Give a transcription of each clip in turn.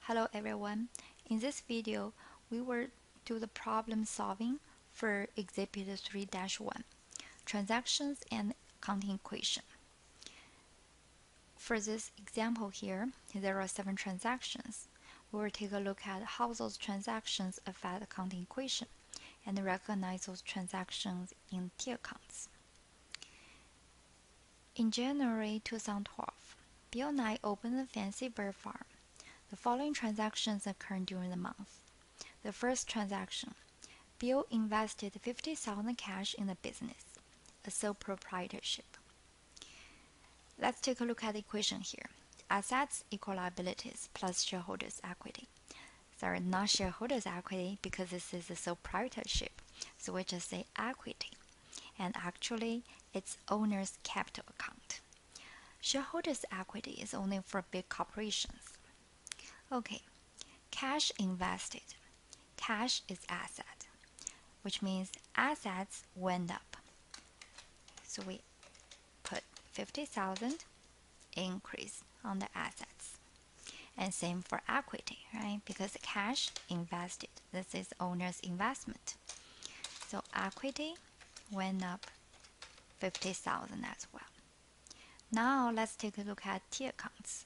Hello everyone. In this video, we will do the problem solving for Exhibit 3-1, Transactions and Counting Equation. For this example here, there are 7 transactions. We will take a look at how those transactions affect the counting equation and recognize those transactions in T accounts. In January 2012, Bill Nye opened a fancy bird farm. The following transactions occurred during the month. The first transaction, Bill invested $50,000 cash in the business, a sole proprietorship. Let's take a look at the equation here. Assets equal liabilities plus shareholders' equity. Sorry, not shareholders' equity because this is a sole proprietorship, so we just say equity. And actually, it's owner's capital account. Shareholders' equity is only for big corporations. Okay, cash invested. Cash is asset, which means assets went up. So we put 50,000 increase on the assets. And same for equity, right? Because cash invested, this is owner's investment. So equity went up 50,000 as well. Now let's take a look at T accounts.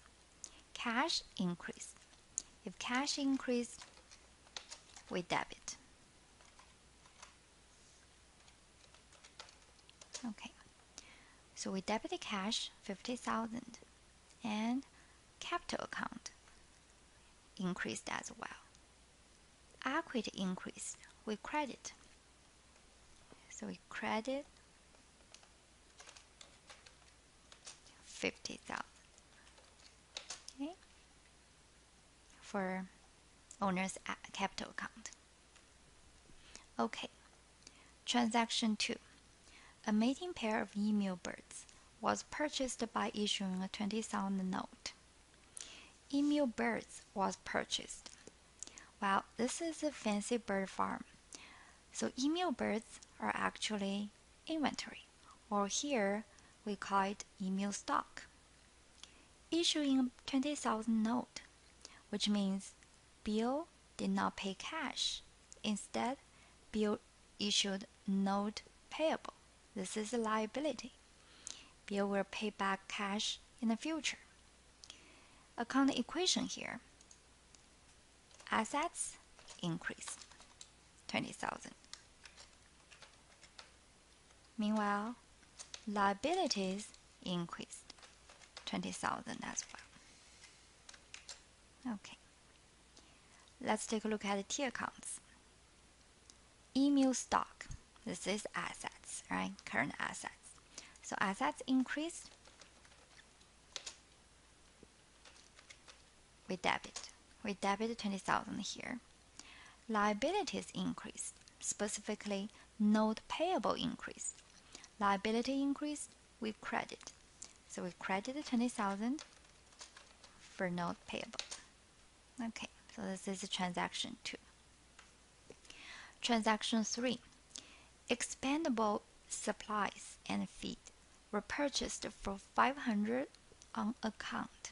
Cash increased. If cash increased, we debit. Okay, so we debit the cash 50,000 and capital account increased as well. Equity increased, we credit. So we credit 50,000. Okay, for owner's capital account. Okay, transaction 2. A mating pair of emu birds was purchased by issuing a 20,000 note. Emu birds was purchased. Well, this is a fancy bird farm. So emu birds are actually inventory, or here we call it emu stock. Issuing a 20,000 note, which means Bill did not pay cash. Instead, Bill issued note payable. This is a liability. Bill will pay back cash in the future. Accounting equation here. Assets increased 20,000. Meanwhile, liabilities increased 20,000 as well. Okay. Let's take a look at the T accounts. Emu stock. This is assets, right? Current assets. So assets increased. We debit 20,000 here. Liabilities increased. Specifically, note payable increased. Liability increased, we credit. So we credited 20,000 for note payable. Okay, so this is transaction 2. Transaction 3. Expendable supplies and feed were purchased for 500 on account.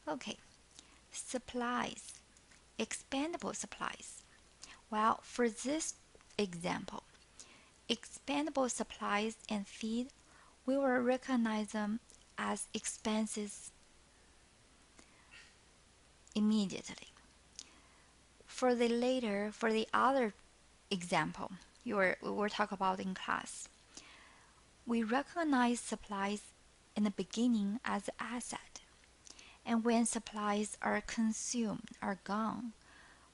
Okay, supplies, expendable supplies. Well, for this example, expendable supplies and feed, we will recognize them as expenses immediately. For the other example, we will talk about in class. We recognize supplies in the beginning as asset, and when supplies are consumed, are gone,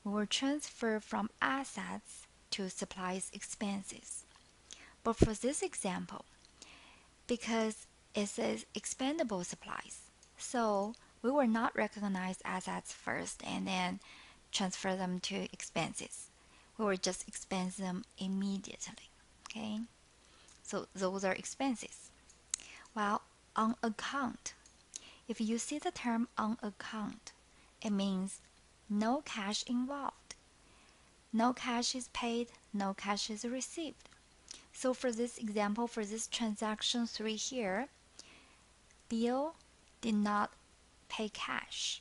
we will transfer from assets to supplies expenses. But for this example, because it says expendable supplies, so we will not recognize assets first and then transfer them to expenses. We will just expense them immediately. Okay, so those are expenses. Well, on account, if you see the term on account, it means no cash involved. No cash is paid, no cash is received. So for this example, for this transaction 3 here, Bill did not pay cash.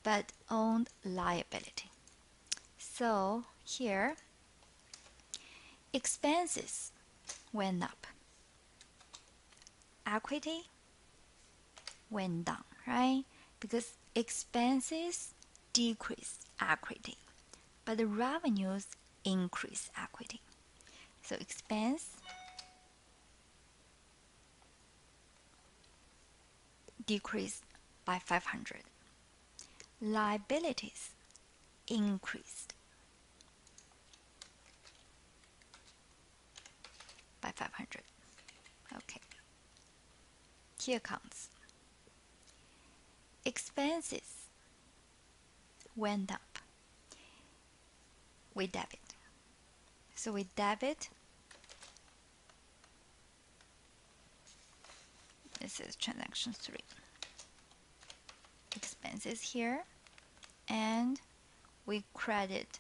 but owned liability. So here, expenses went up, equity went down, right? Because expenses decrease equity, but the revenues increase equity. So expense decreased by 500. Liabilities increased by 500. Okay. Key accounts. Expenses went up. We debit. So we debit. This is transaction 3. Expenses here. And we credit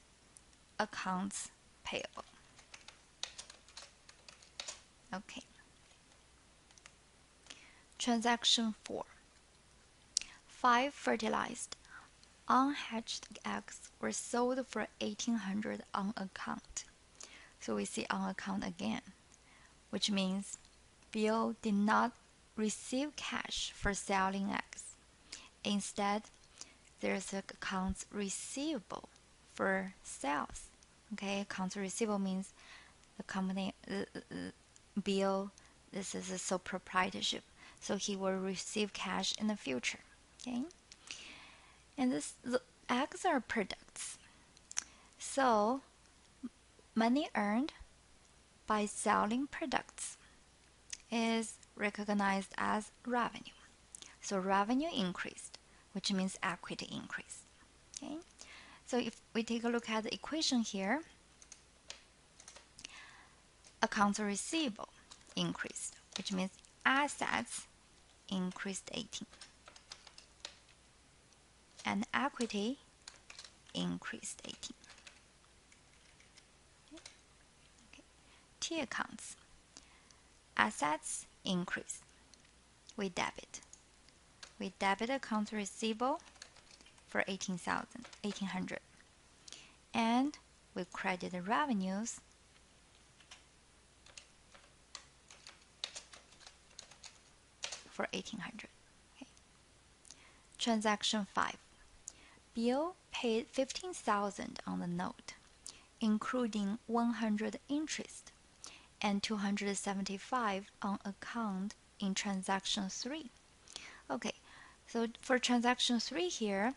accounts payable. Okay. Transaction 4. 5 fertilized unhatched eggs were sold for 1,800 on account. So we see on account again, which means Bill did not receive cash for selling eggs. Instead, there's accounts receivable for sales. Okay, accounts receivable means the company, Bill, this is a sole proprietorship, so he will receive cash in the future. Okay, and the eggs are products. So money earned by selling products is recognized as revenue. So revenue increased, which means equity increased. Okay? So if we take a look at the equation here, accounts receivable increased, which means assets increased 18. And equity increased 18. Okay. T accounts. Assets increase. We debit. We debit accounts receivable for 1,800. And we credit the revenues for 1,800. Okay. Transaction 5. Bill paid 15,000 on the note, including 100 interest and 275 on account in transaction 3. Okay, so for transaction 3 here,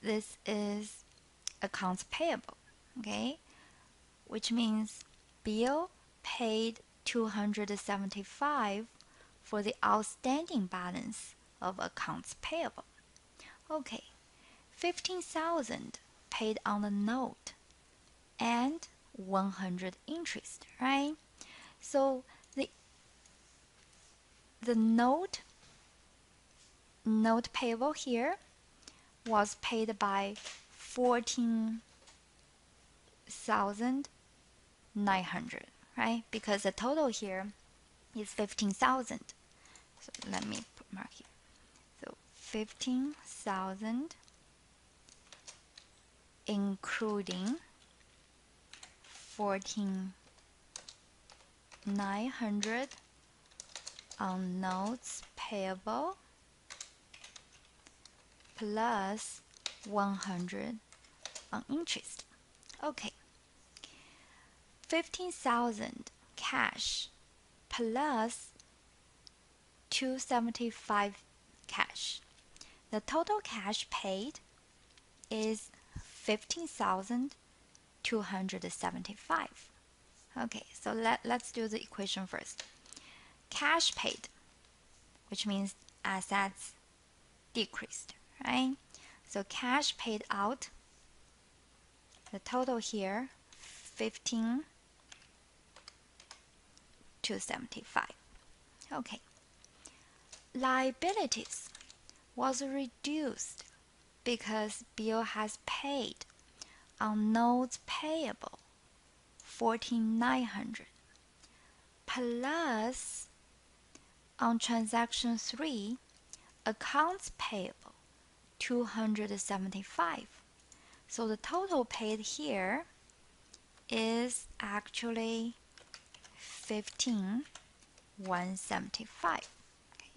this is accounts payable, okay, which means Bill paid 275 for the outstanding balance of accounts payable. Okay, 15,000 paid on the note and 100 interest, right? So the note payable here was paid by 14,900, right? Because the total here is 15,000. So let me mark here. So 15,000 including 14,900 on notes payable plus 100 on interest. Okay. 15,000 cash plus 275 cash. The total cash paid is 15,275. Okay, so let's do the equation first. Cash paid, which means assets decreased, right? So cash paid out, the total here, 15,275. Okay. Liabilities was reduced because Bill has paid on notes payable 14,900 plus on transaction 3 accounts payable 275. So the total paid here is actually 15,175. Okay.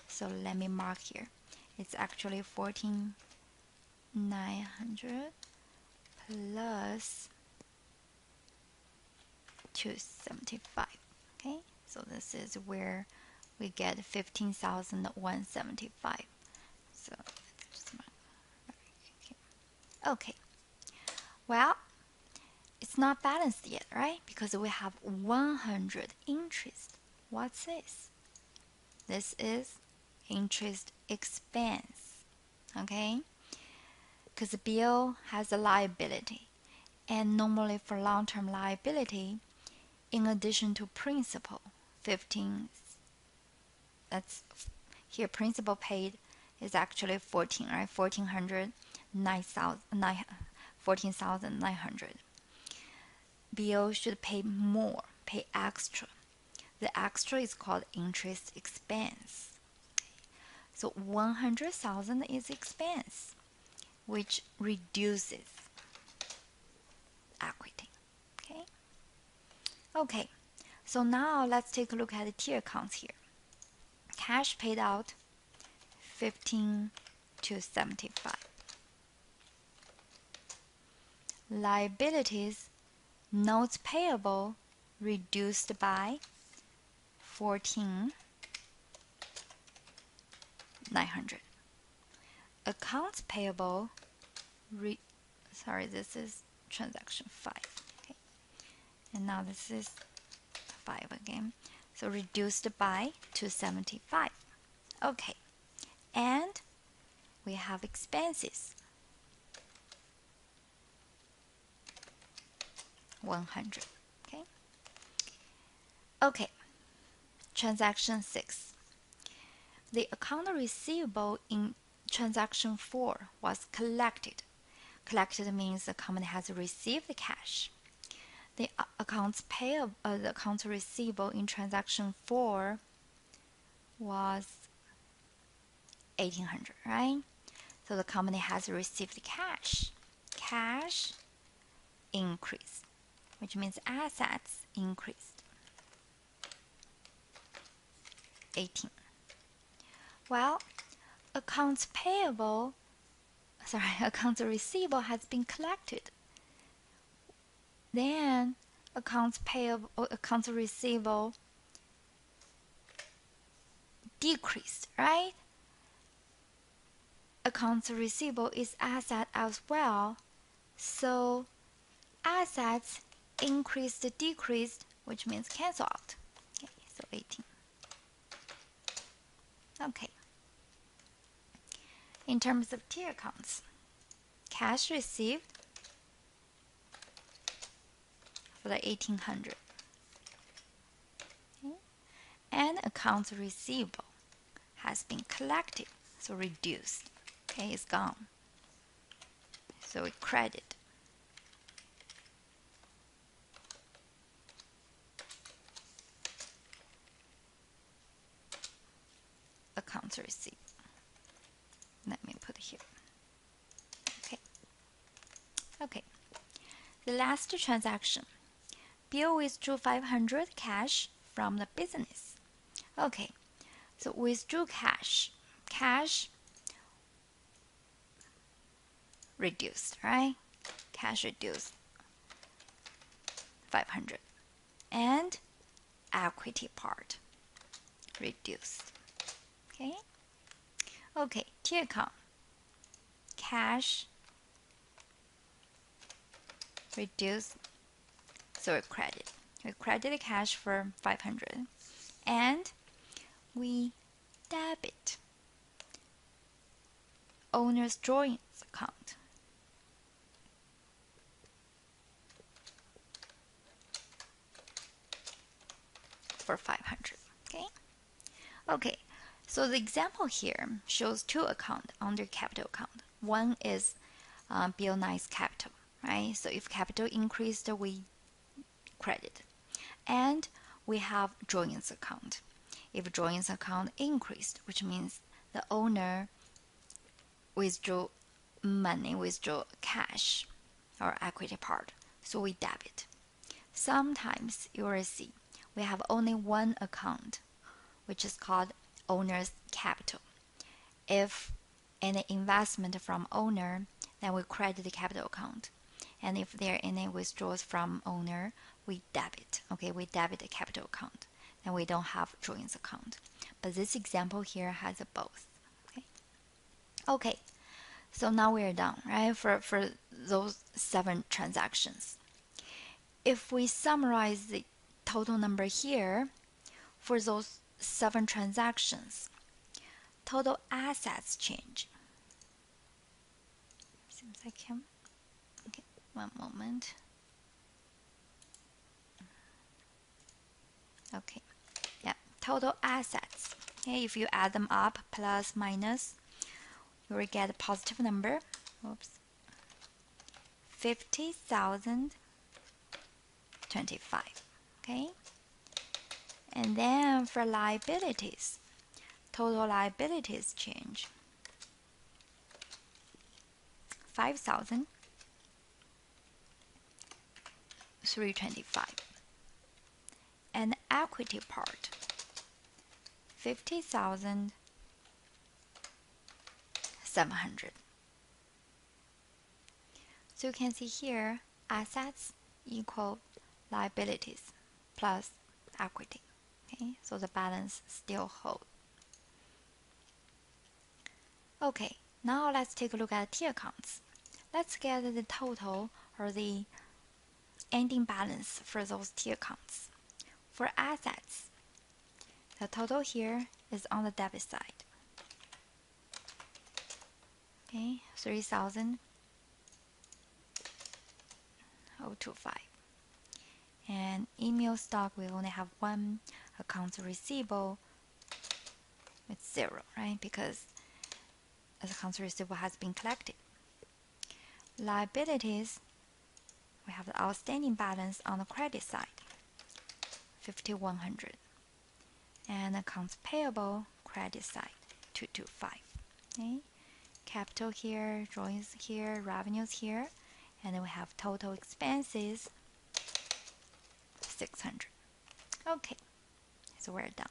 So let me mark here. It's actually 14,900 plus 275. Okay, so this is where we get 15,175. So just mark here. Okay, well, it's not balanced yet, right? Because we have 100 interest. What's this? This is interest expense. Okay, because the bill has a liability, and normally for long-term liability, in addition to principal, 15, that's here principal paid is actually 14, right? 14,900. BO should pay more, pay extra. The extra is called interest expense. So 100,000 is expense, which reduces equity. Okay. Okay. So now let's take a look at the tier accounts here. Cash paid out 15 to 75. Liabilities, notes payable reduced by 14,900. Accounts payable, this is transaction 5. Okay. And now this is 5 again. So reduced by 275. Okay. And we have expenses. 100. Okay. Okay. Transaction 6. The account receivable in transaction 4 was collected. Collected means the company has received the cash. The accounts receivable in transaction 4 was 1,800, right? So the company has received the cash. Cash increased, which means assets increased. 18. Well, accounts receivable has been collected. Then accounts receivable decreased, right? Accounts receivable is asset as well. So assets increased, decreased, which means cancel out. Okay, so 18. Okay. In terms of tier accounts, cash received for the 1,800. Okay. And accounts receivable has been collected, so reduced. Okay, it's gone. So we credit. Accounts received. Let me put here. Okay. Okay. The last transaction. Bill withdrew 500 cash from the business. Okay. So withdrew cash. Cash reduced, right? Cash reduced 500. And equity part reduced. Okay? Okay, tier account. Cash reduced, so we credit. We credit the cash for 500. And we debit owner's drawings account for 500. Okay? Okay, so the example here shows two accounts under capital account. One is Bill Nye's capital, right? So if capital increased, we credit. And we have drawings account. If drawings account increased, which means the owner withdraw money, withdraw cash or equity part, so we debit. Sometimes you will see we have only one account, which is called owner's capital. If any investment from owner, then we credit the capital account. And if there are any withdrawals from owner, we debit. Okay, we debit the capital account. Then we don't have drawings account. But this example here has both. Okay, so now we're done, right? For those 7 transactions. If we summarize the total number here for those 7 transactions, total assets change. Seems like him. Okay, one moment. Okay, yeah, total assets. Okay, if you add them up, plus, minus, you will get a positive number. Oops. 50,025. Okay, and then for liabilities, total liabilities change. 5,325. And equity part, 50,700. So you can see here, assets equal liabilities plus equity. Okay, so the balance still holds. Okay, now let's take a look at T accounts. Let's get the total or the ending balance for those T accounts. For assets, the total here is on the debit side. Okay, 3,025. And email stock, we only have one. Accounts receivable, it's 0, right? Because the accounts receivable has been collected. Liabilities, we have the outstanding balance on the credit side, 5,100. And accounts payable, credit side, 225. Okay? Capital here, drawings here, revenues here, and then we have total expenses, 600. Okay, so we're done.